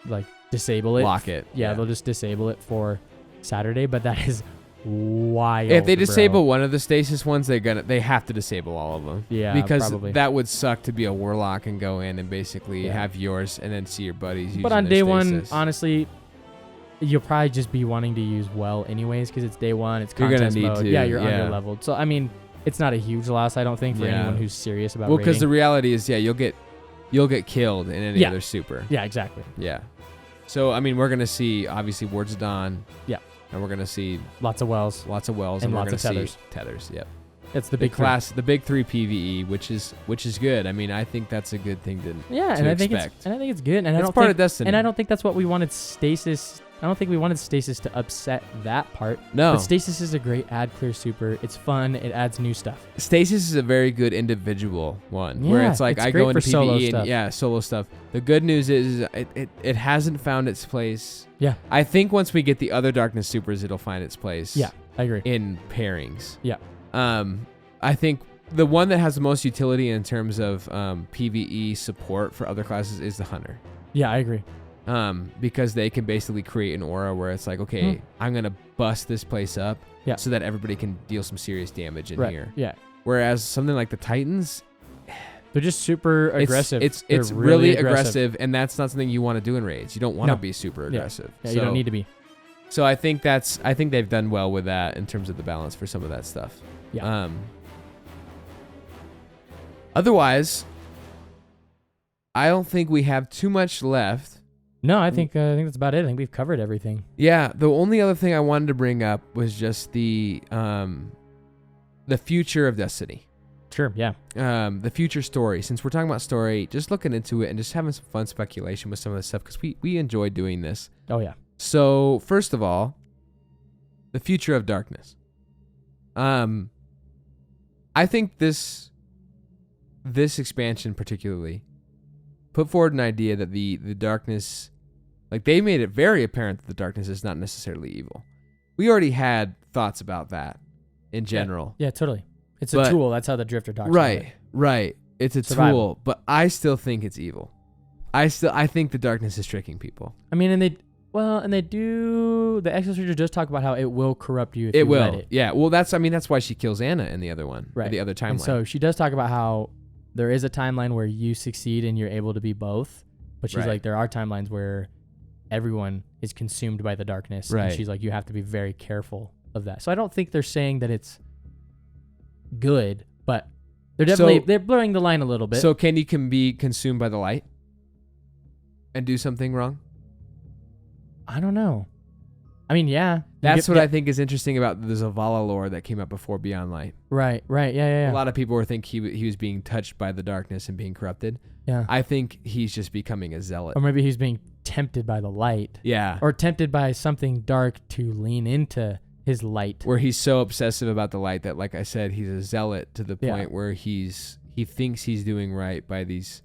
Speaker 3: like disable it.
Speaker 2: Lock it.
Speaker 3: Yeah, they'll just disable it for Saturday, but that is wild.
Speaker 2: If they
Speaker 3: bro.
Speaker 2: disable one of the stasis ones, they have to disable all of them.
Speaker 3: Yeah,
Speaker 2: because
Speaker 3: probably.
Speaker 2: that would suck to be a warlock and go in and basically
Speaker 3: Yeah.
Speaker 2: have yours and then see your buddies using
Speaker 3: But on
Speaker 2: their
Speaker 3: day one,
Speaker 2: stasis.
Speaker 3: honestly, you'll probably just be wanting to use well anyways because it's day one. It's
Speaker 2: You're gonna
Speaker 3: contest
Speaker 2: need
Speaker 3: mode.
Speaker 2: to,
Speaker 3: Yeah, you're
Speaker 2: yeah.
Speaker 3: under-leveled. So, I mean, it's not a huge loss, I don't think, for
Speaker 2: Yeah.
Speaker 3: anyone who's serious about
Speaker 2: well, because the
Speaker 3: raiding.
Speaker 2: reality is, you'll get killed in any
Speaker 3: Yeah.
Speaker 2: other super.
Speaker 3: Yeah, exactly.
Speaker 2: Yeah. So I mean, we're gonna see obviously Wards of Dawn.
Speaker 3: Yeah.
Speaker 2: And we're gonna see
Speaker 3: Lots of wells.
Speaker 2: lots of wells
Speaker 3: And
Speaker 2: we're
Speaker 3: lots
Speaker 2: gonna
Speaker 3: of
Speaker 2: see tethers. Yep.
Speaker 3: It's the
Speaker 2: The
Speaker 3: big three.
Speaker 2: class, the big 3 PVE, which is good. I mean, I think that's a good thing to
Speaker 3: Yeah,
Speaker 2: to
Speaker 3: and I think
Speaker 2: expect.
Speaker 3: it's good. And I
Speaker 2: It's
Speaker 3: don't
Speaker 2: part
Speaker 3: think,
Speaker 2: of Destiny.
Speaker 3: and I don't think that's what we wanted Stasis. I don't think we wanted Stasis to upset that part.
Speaker 2: No.
Speaker 3: But Stasis is a great add clear super. It's fun. It adds new stuff.
Speaker 2: Stasis is a very good individual one where
Speaker 3: Yeah,
Speaker 2: it's like
Speaker 3: it's
Speaker 2: I
Speaker 3: great
Speaker 2: go into
Speaker 3: for solo
Speaker 2: PvE
Speaker 3: stuff.
Speaker 2: and solo stuff. The good news is it hasn't found its place.
Speaker 3: Yeah.
Speaker 2: I think once we get the other Darkness supers, it'll find its place.
Speaker 3: Yeah, I agree.
Speaker 2: In pairings.
Speaker 3: Yeah.
Speaker 2: I think the one that has the most utility in terms of PvE support for other classes is the Hunter.
Speaker 3: Yeah, I agree.
Speaker 2: Because they can basically create an aura where it's like, okay, I'm gonna bust this place up,
Speaker 3: Yeah.
Speaker 2: so that everybody can deal some serious damage in
Speaker 3: Right.
Speaker 2: here.
Speaker 3: Yeah.
Speaker 2: Whereas something like the Titans,
Speaker 3: They're just super aggressive.
Speaker 2: It's
Speaker 3: They're
Speaker 2: really aggressive, and that's not something you want to do in raids. You don't want to
Speaker 3: No.
Speaker 2: be super
Speaker 3: Yeah.
Speaker 2: aggressive.
Speaker 3: Yeah, you don't need to be.
Speaker 2: So I think they've done well with that in terms of the balance for some of that stuff.
Speaker 3: Yeah.
Speaker 2: Otherwise, I don't think we have too much left.
Speaker 3: No, I think that's about it. I think we've covered everything.
Speaker 2: Yeah, the only other thing I wanted to bring up was just the future of Destiny.
Speaker 3: Sure, yeah.
Speaker 2: The future story. Since we're talking about story, just looking into it and just having some fun speculation with some of the stuff because we enjoy doing this.
Speaker 3: Oh, yeah.
Speaker 2: So, first of all, the future of darkness. I think this expansion particularly put forward an idea that the darkness, like they made it very apparent that the darkness is not necessarily evil. We already had thoughts about that in general.
Speaker 3: Yeah, totally. It's a tool. That's how the Drifter talks about it.
Speaker 2: Right. It's a
Speaker 3: Survival.
Speaker 2: tool, but I still think it's evil. I think the darkness is tricking people.
Speaker 3: I mean, and they do. The Exostranger does talk about how it will corrupt you if
Speaker 2: It
Speaker 3: you
Speaker 2: will.
Speaker 3: let it.
Speaker 2: Yeah. Well, that's why she kills Anna in the other one.
Speaker 3: Right.
Speaker 2: The other timeline.
Speaker 3: And so she does talk about how there is a timeline where you succeed and you're able to be both. But she's
Speaker 2: Right.
Speaker 3: like, there are timelines where everyone is consumed by the darkness.
Speaker 2: Right.
Speaker 3: And she's like, you have to be very careful of that. So I don't think they're saying that it's good, but they're blurring the line a little bit.
Speaker 2: So can you be consumed by the light and do something wrong?
Speaker 3: I don't know. I mean, yeah.
Speaker 2: That's what I think is interesting about the Zavala lore that came out before Beyond Light.
Speaker 3: Right. Yeah.
Speaker 2: A lot of people were think he was being touched by the darkness and being corrupted.
Speaker 3: Yeah.
Speaker 2: I think he's just becoming a zealot.
Speaker 3: Or maybe he's being tempted by the light.
Speaker 2: Yeah.
Speaker 3: Or tempted by something dark to lean into his light.
Speaker 2: Where he's so obsessive about the light that, like I said, he's a zealot to the point where he thinks he's doing right by these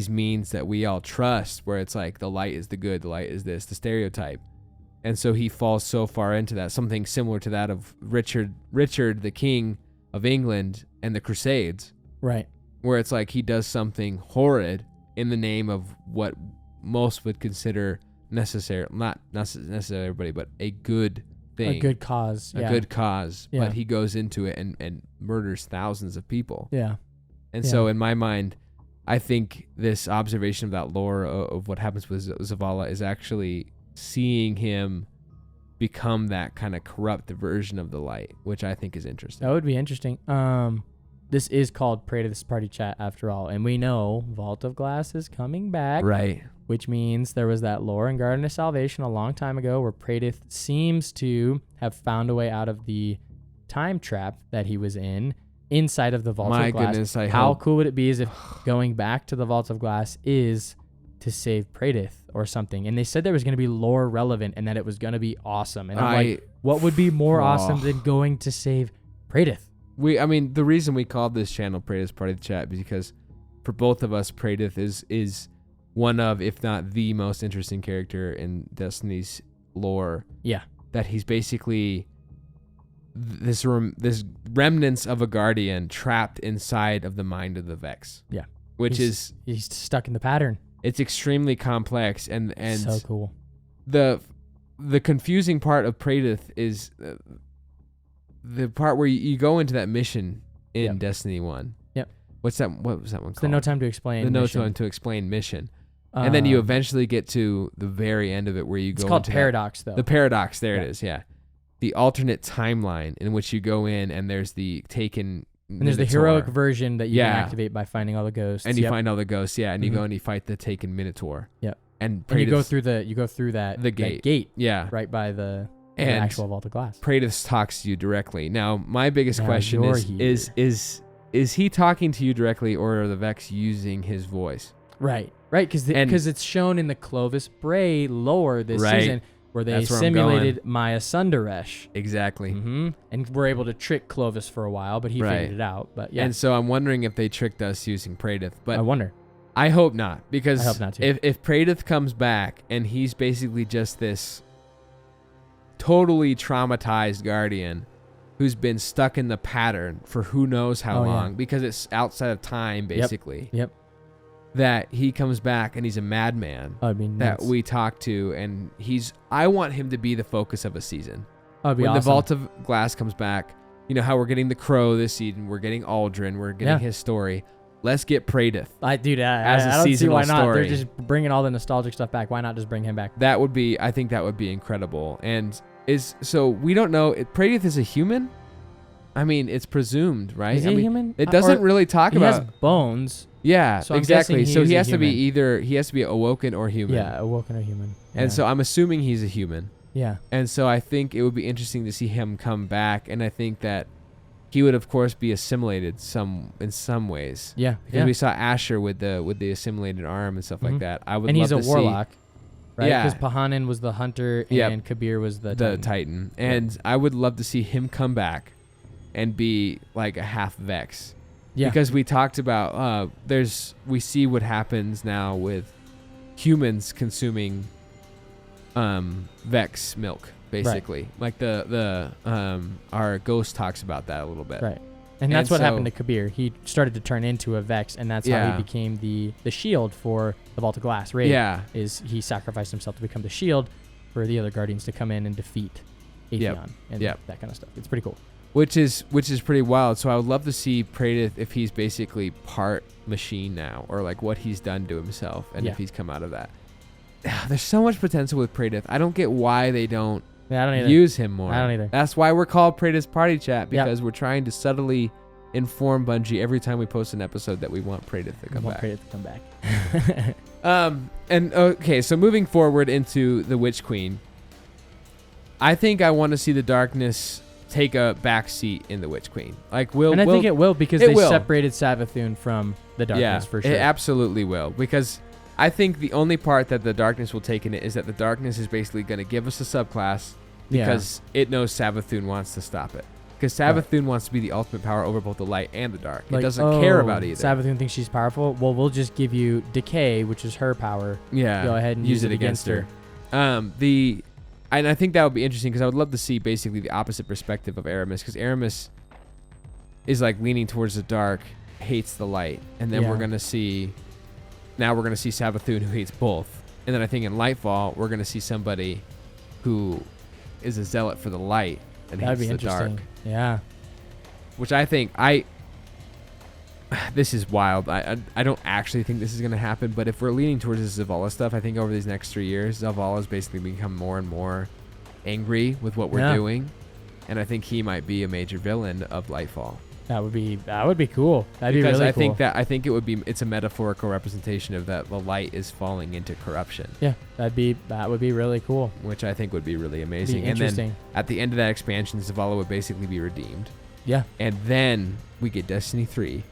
Speaker 2: means that we all trust, where it's like the light is the good, the light is this, the stereotype. And so he falls so far into that, something similar to that of Richard the King of England and the Crusades.
Speaker 3: Right.
Speaker 2: Where it's like he does something horrid in the name of what most would consider necessary, not necessarily everybody, but a good thing.
Speaker 3: A good cause.
Speaker 2: A good cause.
Speaker 3: Yeah.
Speaker 2: But he goes into it and murders thousands of people.
Speaker 3: Yeah.
Speaker 2: And so in my mind, I think this observation of that lore of what happens with Zavala is actually seeing him become that kind of corrupt version of the light, which I think is interesting.
Speaker 3: That would be interesting. This is called Praedyth's Party Chat after all, and we know Vault of Glass is coming back.
Speaker 2: Right.
Speaker 3: Which means there was that lore in Garden of Salvation a long time ago where Praedyth seems to have found a way out of the time trap that he was in inside of the Vault of Glass.
Speaker 2: My goodness,
Speaker 3: How cool would it be is if going back to the Vault of Glass is to save Praedyth or something. And they said there was going to be lore relevant and that it was going to be awesome. And I'm like, what would be more awesome than going to save Praedyth?
Speaker 2: The reason we called this channel Praedyth's Party Chat is because for both of us, Praedyth is one of, if not the most interesting character in Destiny's lore.
Speaker 3: Yeah.
Speaker 2: That he's basically this remnants of a guardian trapped inside of the mind of the Vex.
Speaker 3: Yeah.
Speaker 2: He's
Speaker 3: stuck in the pattern.
Speaker 2: It's extremely complex and
Speaker 3: so cool.
Speaker 2: The confusing part of Praedyth is the part where you go into that mission in Destiny 1.
Speaker 3: Yep.
Speaker 2: What was that one called?
Speaker 3: The No Time to Explain
Speaker 2: The
Speaker 3: mission.
Speaker 2: No Time to Explain mission. And then you eventually get to the very end of it where you go into...
Speaker 3: It's called Paradox, though.
Speaker 2: The Paradox, there it is, yeah. The alternate timeline in which you go in and there's the Taken...
Speaker 3: And there's the heroic version that you can activate by finding all the ghosts.
Speaker 2: And you find all the ghosts, and you go and you fight the Taken Minotaur.
Speaker 3: Yep.
Speaker 2: And
Speaker 3: you go through that
Speaker 2: the gate.
Speaker 3: That gate.
Speaker 2: Yeah.
Speaker 3: Right by the
Speaker 2: and
Speaker 3: actual Vault of Glass.
Speaker 2: Praedyth talks to you directly. Now, my biggest question is he talking to you directly, or are the Vex using his voice?
Speaker 3: Right. Because it's shown in the Clovis Bray lore this season where they simulated Maya Sundaresh.
Speaker 2: Exactly.
Speaker 3: Mm-hmm. And were able to trick Clovis for a while, but he figured it out. But yeah.
Speaker 2: And so I'm wondering if they tricked us using Praedyth. But
Speaker 3: I wonder.
Speaker 2: I hope not, because
Speaker 3: I hope not too.
Speaker 2: If Praedyth comes back and he's basically just this totally traumatized guardian who's been stuck in the pattern for who knows how long, because it's outside of time, basically.
Speaker 3: Yep.
Speaker 2: That he comes back and he's a madman that we talk to, and I want him to be the focus of a season.
Speaker 3: When
Speaker 2: the Vault of Glass comes back, you know how we're getting the Crow this season, we're getting Aldrin, we're getting his story. Let's get Praedyth.
Speaker 3: I don't see why not. They're just bringing all the nostalgic stuff back. Why not just bring him back?
Speaker 2: I think that would be incredible. And so we don't know. Praedyth is a human? I mean, it's presumed, right?
Speaker 3: Is he a human?
Speaker 2: It doesn't really talk about...
Speaker 3: He has bones.
Speaker 2: Yeah,
Speaker 3: So I'm guessing
Speaker 2: exactly.
Speaker 3: he
Speaker 2: So
Speaker 3: is
Speaker 2: he
Speaker 3: a
Speaker 2: has to be
Speaker 3: human.
Speaker 2: he has to be awoken or human.
Speaker 3: Yeah, awoken or human. Yeah.
Speaker 2: And so I'm assuming he's a human.
Speaker 3: yeah,
Speaker 2: And so I think it would be interesting to see him come back, and I think that he would of course be assimilated in some ways.
Speaker 3: yeah,
Speaker 2: Because we saw Asher with the assimilated arm and stuff like
Speaker 3: Mhm.
Speaker 2: that. I would
Speaker 3: and
Speaker 2: love
Speaker 3: he's a
Speaker 2: to
Speaker 3: warlock, right?
Speaker 2: Yeah.
Speaker 3: Because Pahanin was the hunter
Speaker 2: Yep.
Speaker 3: and Kabir was the
Speaker 2: see the
Speaker 3: Titan.
Speaker 2: Titan. And I would love to see him come back and be like a half Vex.
Speaker 3: Yeah,
Speaker 2: Because we talked about we see what happens now with humans consuming Vex milk, basically. Like the our ghost talks about that a little bit.
Speaker 3: right. And that's what happened to Kabir. He started to turn into a Vex, and that's how
Speaker 2: Yeah.
Speaker 3: he became the shield for the Vault of Glass. Raid
Speaker 2: Yeah.
Speaker 3: is he sacrificed himself to become the shield for the other Guardians to come in and defeat Atheon and
Speaker 2: Yep.
Speaker 3: that kind of stuff. It's pretty cool.
Speaker 2: Which is pretty wild. So I would love to see Praedyth if he's basically part machine now, or like what he's done to himself, and
Speaker 3: Yeah.
Speaker 2: if he's come out of that. There's so much potential with Praedyth. I don't get why they don't
Speaker 3: Yeah, I don't either.
Speaker 2: use him more.
Speaker 3: I don't either.
Speaker 2: That's why we're called Praedyth's Party Chat,
Speaker 3: Yep.
Speaker 2: because we're trying to subtly inform Bungie every time we post an episode that we want Praedyth to come
Speaker 3: Want
Speaker 2: back.
Speaker 3: Praedyth to come back.
Speaker 2: And okay, so moving forward into the Witch Queen, I think I want to see the darkness take a back seat in the Witch Queen. Like
Speaker 3: and I think it will because
Speaker 2: it
Speaker 3: they
Speaker 2: will.
Speaker 3: separated Savathun from the darkness for sure.
Speaker 2: It absolutely will, because I think the only part that the darkness will take in it is that the darkness is basically going to give us a subclass because it knows Savathun wants to stop it. Because Savathun wants to be the ultimate power over both the light and the dark.
Speaker 3: Like,
Speaker 2: it doesn't care about either.
Speaker 3: Savathun thinks she's powerful. Well, we'll just give you Decay, which is her power.
Speaker 2: Yeah.
Speaker 3: Go ahead and use it against her.
Speaker 2: And I think that would be interesting because I would love to see basically the opposite perspective of Aramis, because Aramis is like leaning towards the dark, hates the light, and then we're gonna see Savathun who hates both, and then I think in Lightfall we're gonna see somebody who is a zealot for the light and
Speaker 3: That'd
Speaker 2: hates
Speaker 3: be
Speaker 2: the dark,
Speaker 3: interesting. Yeah.
Speaker 2: which I think this is wild. I don't actually think this is going to happen, but if we're leaning towards this Zavala stuff, I think over these next 3 years, Zavala's basically become more and more angry with what we're doing, and I think he might be a major villain of Lightfall.
Speaker 3: That would be cool. That'd be
Speaker 2: Because
Speaker 3: really
Speaker 2: I
Speaker 3: cool.
Speaker 2: think it's a metaphorical representation of that the light is falling into corruption.
Speaker 3: Yeah, that would be really cool.
Speaker 2: Which I think would be really amazing.
Speaker 3: Be interesting.
Speaker 2: And then at the end of that expansion, Zavala would basically be redeemed.
Speaker 3: Yeah.
Speaker 2: And then we get Destiny 3.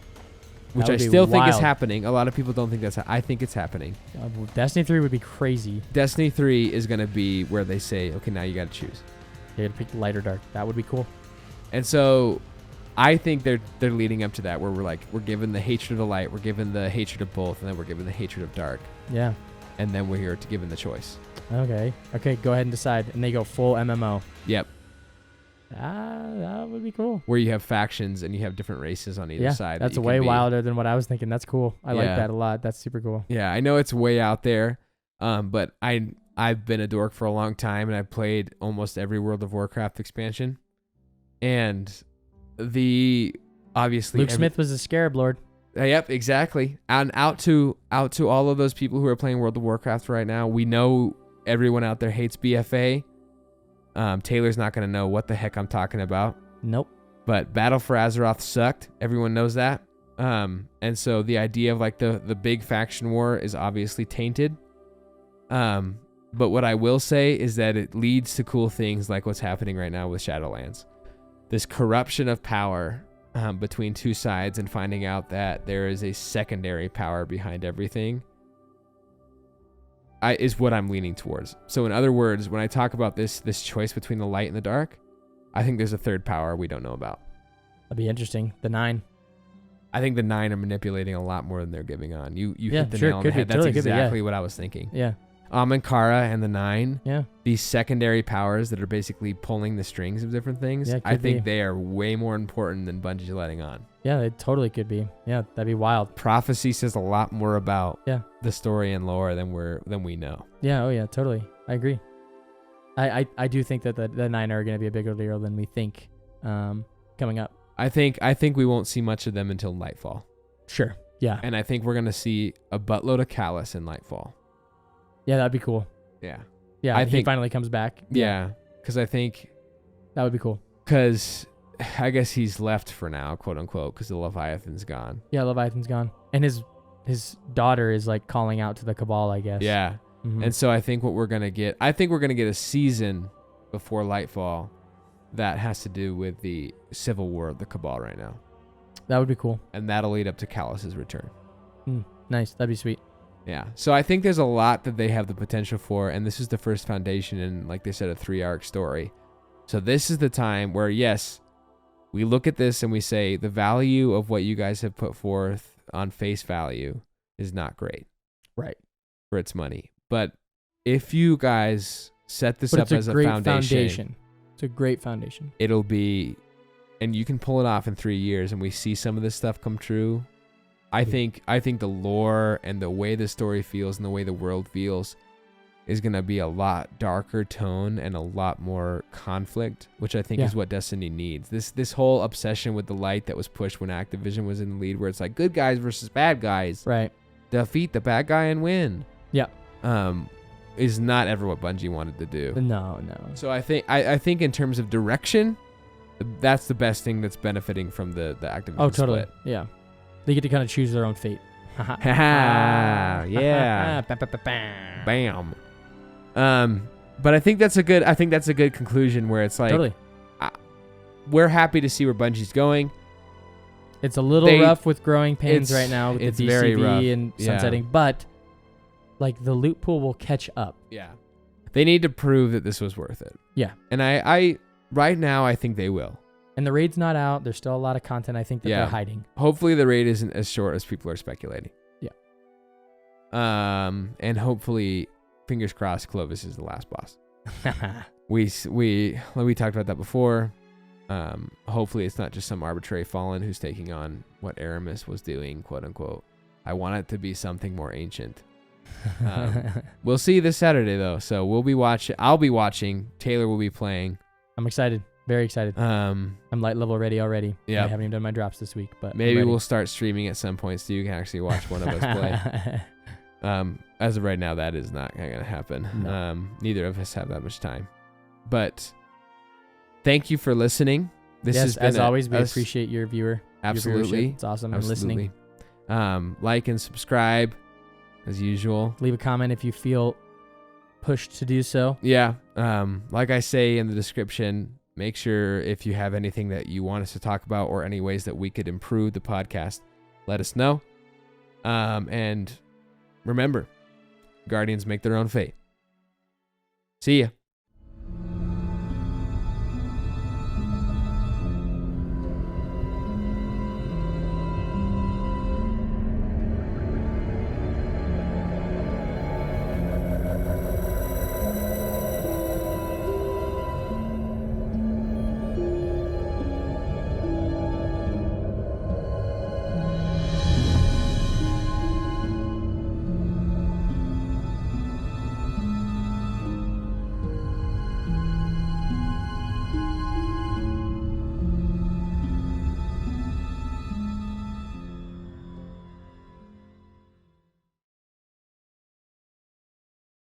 Speaker 2: Which
Speaker 3: That
Speaker 2: I
Speaker 3: would be
Speaker 2: still think is
Speaker 3: wild.
Speaker 2: happening. A lot of people don't think that's. I think it's happening.
Speaker 3: Destiny 3 would be crazy.
Speaker 2: Destiny 3 is going to be where they say, okay, now you got to choose.
Speaker 3: You had to pick light or dark. That would be cool.
Speaker 2: And so, I think they're leading up to that, where we're given the hatred of the light, we're given the hatred of both, and then we're given the hatred of dark,
Speaker 3: Yeah.
Speaker 2: and then we're here to given the choice.
Speaker 3: Okay. Go ahead and decide. And they go full MMO.
Speaker 2: Yep.
Speaker 3: That would be cool.
Speaker 2: Where you have factions and you have different races on either side.
Speaker 3: That's
Speaker 2: that you
Speaker 3: way
Speaker 2: can be.
Speaker 3: wilder than what I was thinking. That's cool. I like
Speaker 2: Yeah.
Speaker 3: that a lot. That's super cool.
Speaker 2: Yeah, I know it's way out there, but I've been a dork for a long time, and I've played almost every World of Warcraft expansion, and obviously
Speaker 3: Luke Smith was a Scarab Lord.
Speaker 2: Yep, exactly. And out to all of those people who are playing World of Warcraft right now, we know everyone out there hates BFA. Taylor's not going to know what the heck I'm talking about.
Speaker 3: Nope.
Speaker 2: But Battle for Azeroth sucked. Everyone knows that. And so the idea of like the big faction war is obviously tainted. But what I will say is that it leads to cool things like what's happening right now with Shadowlands. This corruption of power between two sides, and finding out that there is a secondary power behind everything is what I'm leaning towards. So in other words, when I talk about this choice between the light and the dark, I think there's a third power we don't know about.
Speaker 3: That'd be interesting. The 9.
Speaker 2: I think the 9 are manipulating a lot more than they're giving on. You
Speaker 3: Yeah,
Speaker 2: hit the
Speaker 3: sure,
Speaker 2: nail on the
Speaker 3: could be,
Speaker 2: head. That's
Speaker 3: totally could be, yeah.
Speaker 2: exactly what I was thinking.
Speaker 3: Yeah.
Speaker 2: Amankara and the 9,
Speaker 3: Yeah.
Speaker 2: these secondary powers that are basically pulling the strings of different things,
Speaker 3: Yeah,
Speaker 2: I
Speaker 3: could
Speaker 2: think
Speaker 3: be.
Speaker 2: they are way more important than Bungie's letting on.
Speaker 3: Yeah, it totally could be. Yeah, that'd be wild.
Speaker 2: Prophecy says a lot more about
Speaker 3: Yeah.
Speaker 2: the story and lore than we know.
Speaker 3: Yeah, oh yeah, totally. I agree. I do think that the 9 are going to be a bigger deal than we think coming up.
Speaker 2: I think we won't see much of them until Nightfall.
Speaker 3: Sure. Yeah.
Speaker 2: And I think we're going to see a buttload of Callus in Nightfall.
Speaker 3: Yeah, that'd be cool.
Speaker 2: Yeah.
Speaker 3: Yeah,
Speaker 2: I
Speaker 3: he
Speaker 2: think-
Speaker 3: finally comes back.
Speaker 2: Yeah. Because I think...
Speaker 3: That would be cool.
Speaker 2: Because I guess he's left for now, quote unquote, because the Leviathan's gone.
Speaker 3: Yeah, Leviathan's gone. And his his daughter is like calling out to the Cabal, I guess.
Speaker 2: Yeah.
Speaker 3: Mhm.
Speaker 2: And so I think what we're going to get, a season before Lightfall that has to do with the civil war of the Cabal right now.
Speaker 3: That would be cool.
Speaker 2: And that'll lead up to Callus's return.
Speaker 3: Nice. That'd be sweet.
Speaker 2: Yeah. So I think there's a lot that they have the potential for. And this is the first foundation in, like they said, a 3-arc story. So this is the time where, yes, we look at this and we say the value of what you guys have put forth on face value is not great.
Speaker 3: Right.
Speaker 2: For its money. But if you guys set this
Speaker 3: But
Speaker 2: up
Speaker 3: it's
Speaker 2: as
Speaker 3: a
Speaker 2: a
Speaker 3: great
Speaker 2: foundation,
Speaker 3: It's a great foundation.
Speaker 2: it'll be, and you can pull it off in 3 years and we see some of this stuff come true. I think the lore and the way the story feels and the way the world feels is going to be a lot darker tone and a lot more conflict, which I think is what Destiny needs. This whole obsession with the light that was pushed when Activision was in the lead, where it's like good guys versus bad guys.
Speaker 3: Right.
Speaker 2: Defeat the bad guy and win.
Speaker 3: Yeah.
Speaker 2: Is not ever what Bungie wanted to do.
Speaker 3: No.
Speaker 2: So I think in terms of direction, that's the best thing that's benefiting from the Activision
Speaker 3: Oh, totally.
Speaker 2: split.
Speaker 3: Yeah. They get to kind of choose their own fate.
Speaker 2: Yeah. Bam. But I think that's a good conclusion where it's like
Speaker 3: Totally.
Speaker 2: we're happy to see where Bungie's going.
Speaker 3: It's a little rough with growing pains right now with
Speaker 2: it's
Speaker 3: the
Speaker 2: very rough.
Speaker 3: DCV and sunsetting, but like the loot pool will catch up.
Speaker 2: Yeah. They need to prove that this was worth it.
Speaker 3: Yeah.
Speaker 2: And I right now I think they will.
Speaker 3: And the raid's not out. There's still a lot of content I think that they're hiding.
Speaker 2: Hopefully the raid isn't as short as people are speculating.
Speaker 3: Yeah.
Speaker 2: And hopefully, fingers crossed, Clovis is the last boss. we talked about that before. Hopefully it's not just some arbitrary fallen who's taking on what Aramis was doing, quote unquote. I want it to be something more ancient. We'll see this Saturday though, so we'll be watching. I'll be watching. Taylor will be playing.
Speaker 3: I'm excited. Very excited. I'm light level ready already.
Speaker 2: Yeah.
Speaker 3: I haven't even done my drops this week, but
Speaker 2: maybe we'll start streaming at some point so you can actually watch one of us play. As of right now, that is not going to happen.
Speaker 3: No.
Speaker 2: Neither of us have that much time. But thank you for listening. This has been
Speaker 3: as always, we appreciate your viewer.
Speaker 2: Absolutely.
Speaker 3: It's awesome.
Speaker 2: Absolutely.
Speaker 3: And listening.
Speaker 2: Like and subscribe as usual.
Speaker 3: Leave a comment if you feel pushed to do so.
Speaker 2: Yeah. Like I say in the description, make sure if you have anything that you want us to talk about or any ways that we could improve the podcast, let us know. And remember, Guardians make their own fate. See ya.